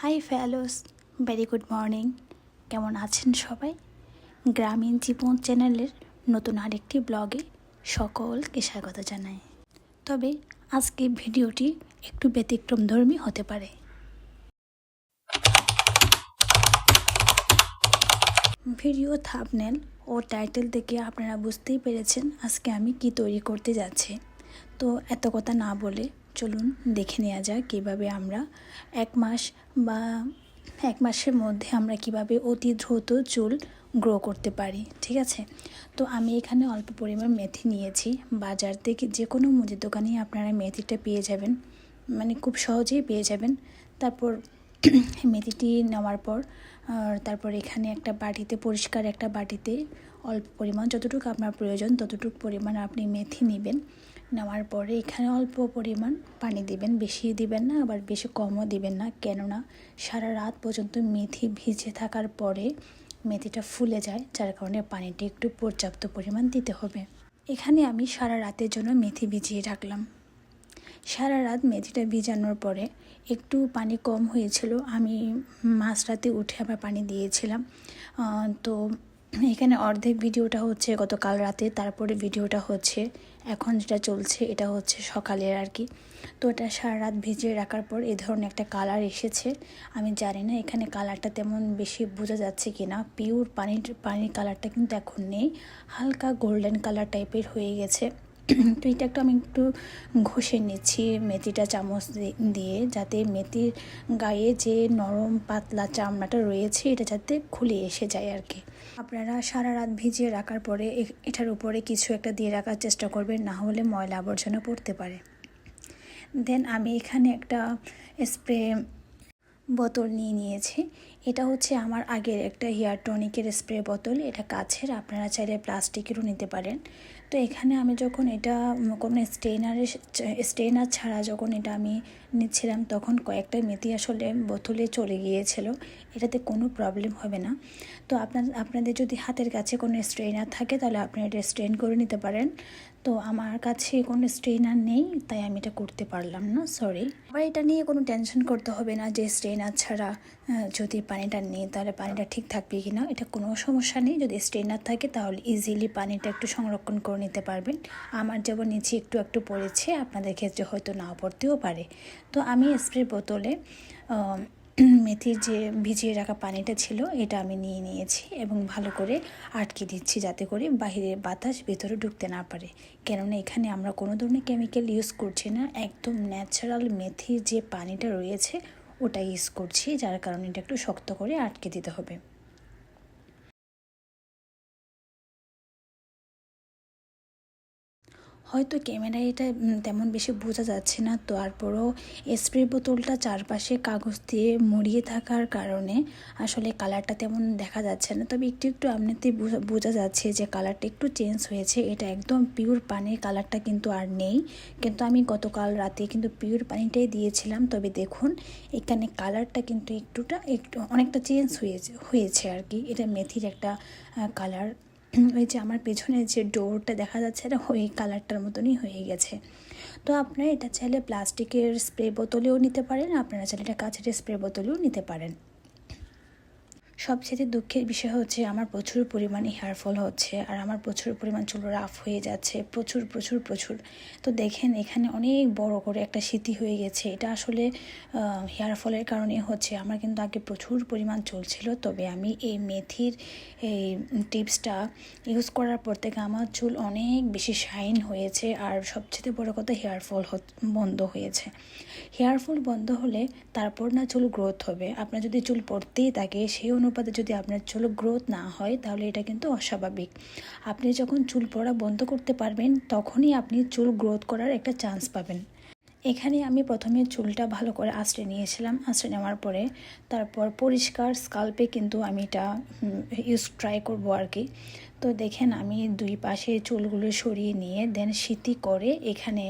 High fellows, very good morning. কেমন আছেন সবাই? গ্রামীণ জীবন চ্যানেলের নতুন আরেকটি ব্লগে সকলকে স্বাগত জানাই। তবে আজকে ভিডিওটি একটু ব্যতিক্রমধর্মী হতে পারে। ভিডিও থাম্বনেল ও টাইটেল দেখে আপনারা বুঝতেই পেরেছেন আজকে আমি কি তৈরি করতে যাচ্ছি। তো এত কথা না বলে চলুন দেখে নেওয়া যাক কীভাবে আমরা এক মাসের মধ্যে আমরা কিভাবে অতি দ্রুত চুল গ্রো করতে পারি। ঠিক আছে, তো আমি এখানে অল্প পরিমাণ মেথি নিয়েছি। বাজার থেকে যে কোনো মুদির দোকানেই আপনারা মেথিটা পেয়ে যাবেন, মানে খুব সহজেই পেয়ে যাবেন। তারপর মেথিটি নেওয়ার পর তারপর এখানে একটা বাটিতে, পরিষ্কার একটা বাটিতে অল্প পরিমাণ, যতটুকু আপনার প্রয়োজন ততটুকু পরিমাণ আপনি মেথি নেবেন। নেওয়ার পরে এখানে অল্প পরিমাণ পানি দিবেন, বেশি দিবেন না আবার বেশি কমও দিবেন না, কেননা সারা রাত পর্যন্ত মেথি ভিজে থাকার পরে মেথিটা ফুলে যায়, যার কারণে পানিটা একটু পর্যাপ্ত পরিমাণ দিতে হবে। এখানে আমি সারা রাতের জন্য মেথি ভিজিয়ে রাখলাম। সারা রাত মেথিটা ভিজানোর পরে একটু পানি কম হয়েছিল, আমি মাঝরাতে উঠে আবার পানি দিয়েছিলাম। তো এখানে অর্ধেক ভিডিওটা হচ্ছে গতকাল রাতে, তারপরে ভিডিওটা হচ্ছে এখন যেটা চলছে এটা হচ্ছে সকালের আর কি। তো এটা সারা রাত ভিজিয়ে রাখার পর এ ধরনের একটা কালার এসেছে। আমি জানি না এখানে কালারটা তেমন বেশি বোঝা যাচ্ছে কি না। পিওর পানির কালারটা কিন্তু এখন নেই, হালকা গোল্ডেন কালার টাইপের হয়ে গেছে। তো এটা আমি একটু ঘষে নিচ্ছি মেথিটা চামচ দিয়ে, যাতে মেথির গায়ে যে নরম পাতলা চামড়াটা রয়েছে এটা যাতে খুলে এসে যায় আর কি। আপনারা সারা রাত ভিজিয়ে রাখার পরে এটার উপরে কিছু একটা দিয়ে রাখার চেষ্টা করবেন, না হলে ময়লা আবর্জনা পড়তে পারে। দেন আমি এখানে একটা স্প্রে বোতল নিয়েছি। এটা হচ্ছে আমার আগের একটা হেয়ার টনিকের স্প্রে বোতল। এটা কাছের, আপনারা চাইলে প্লাস্টিকেরও নিতে পারেন। তো এখানে আমি যখন এটা কোনো স্ট্রেনার ছাড়া যখন এটা আমি নিচ্ছিলাম, তখন কয়েকটা মেথি আসলে বোতলে চলে গিয়েছিল। এটাতে কোনো প্রবলেম হবে না। তো আপনাদের যদি হাতের কাছে কোনো স্ট্রেনার থাকে তাহলে আপনারা এটা স্ট্রেন করে নিতে পারেন। তো আমার কাছে কোনো স্ট্রেনার নেই, তাই আমি এটা করতে পারলাম না, সরি। আবার এটা নিয়ে কোনো টেনশন করতে হবে না যে স্ট্রেনার ছাড়া যদি পানিটা নিই তাহলে পানিটা ঠিক থাকবে কি না। এটা কোনো সমস্যা নেই, যদি স্ট্রেনার থাকে তাহলে ইজিলি পানিটা একটু সংরক্ষণ করে নিতে পারবেন। আমার যেমন নিচে একটু পড়েছে, আপনাদের ক্ষেত্রে হয়তো নাও পড়তেও পারে। তো আমি স্প্রে বোতলে মেথির যে ভিজিয়ে রাখা পানিটা ছিল এটা আমি নিয়েছি এবং ভালো করে আটকে দিচ্ছি, যাতে করে বাহিরের বাতাস ভেতরে ঢুকতে না পারে। কেননা এখানে আমরা কোনো ধরনের কেমিক্যাল ইউজ করছি না, একদম ন্যাচারাল মেথির যে পানিটা রয়েছে ওটা ইউজ করছি, যার কারণে এটা একটু শক্ত করে আটকে দিতে হবে। হয়তো ক্যামেরায় এটা তেমন বেশি বোঝা যাচ্ছে না, তারপরও স্প্রে বোতলটা চারপাশে কাগজ দিয়ে মুড়িয়ে থাকার কারণে আসলে কালারটা তেমন দেখা যাচ্ছে না। তবে একটু আপনাদের বোঝা যাচ্ছে যে কালারটা একটু চেঞ্জ হয়েছে। এটা একদম পিওর পানির কালারটা কিন্তু আর নেই, কিন্তু আমি গতকাল রাতে কিন্তু পিওর পানিটাই দিয়েছিলাম। তবে দেখুন এখানে কালারটা কিন্তু একটু অনেকটা চেঞ্জ হয়েছে আর কি। এটা মেথির একটা কালার, ওই যে আমার পেছনে যে ডোরটা দেখা যাচ্ছে না, ওই কালারটার মতনই হয়ে গেছে। তো আপনারা এটা চাইলে প্লাস্টিকের স্প্রে বোতলেও নিতে পারেন, আপনারা চাইলে এটা কাঁচের স্প্রে বোতলেও নিতে পারেন। সবচেয়ে দুঃখের বিষয় হচ্ছে আমার প্রচুর পরিমাণে হেয়ার ফল হচ্ছে, আর আমার প্রচুর পরিমাণ চুল রাফ হয়ে যাচ্ছে, প্রচুর। তো দেখেন এখানে অনেক বড় করে একটা স্মৃতি হয়ে গেছে। এটা আসলে হেয়ার ফলের কারণে হচ্ছে। আমার কিন্তু আগে প্রচুর পরিমাণ চুল ছিল, তবে আমি এই মেথির এই টিপসটা ইউজ করার পর থেকে আমার চুল অনেক বেশি শাইন হয়েছে, আর সবচেয়ে বড় কথা হেয়ার ফল বন্ধ হয়েছে। হেয়ার ফল বন্ধ হলে তারপর না চুল গ্রোথ হবে। আপনার যদি চুল পড়তেই থাকে সেই অনুপাতে যদি আপনার চুল গ্রোথ না হয় তাহলে এটা কিন্তু অস্বাভাবিক। আপনি যখন চুল পড়া বন্ধ করতে পারবেন তখনই আপনি চুল গ্রোথ করার একটা চান্স পাবেন। এখানে আমি প্রথমে চুলটা ভালো করে আঁচড়ে নিয়েছিলাম। আঁচড়ে নেওয়ার পরে তারপর পরিষ্কার স্কাল্পে কিন্তু আমি এটা ট্রাই করবো আর কি। তো দেখেন আমি দুই পাশে চুলগুলো সরিয়ে নিয়ে দেন সিটি করে এখানে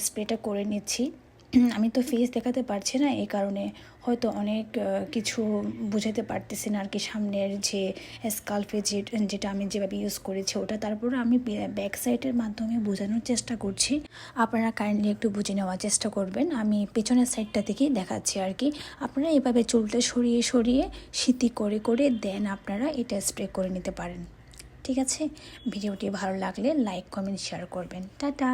স্প্রেটা করে নিচ্ছি। আমি তো ফেস দেখাতে পারছি না, এই কারণে হয়তো অনেক কিছু বুঝাতে পারতেছি না আর কি, সামনের যে স্কাল্পে যেটা আমি যেভাবে ইউজ করেছি ওটা, তারপরে আমি ব্যাক সাইডের মাধ্যমে বোঝানোর চেষ্টা করছি। আপনারা কাইন্ডলি একটু বুঝে নেওয়ার চেষ্টা করবেন। আমি পেছনের সাইডটা থেকেই দেখাচ্ছি আর কি। আপনারা এভাবে চুলটা সরিয়ে সরিয়ে সিতি করে করে দেন আপনারা এটা স্প্রে করে নিতে পারেন। ঠিক আছে, ভিডিওটি ভালো লাগলে লাইক কমেন্ট শেয়ার করবেন। টাটা।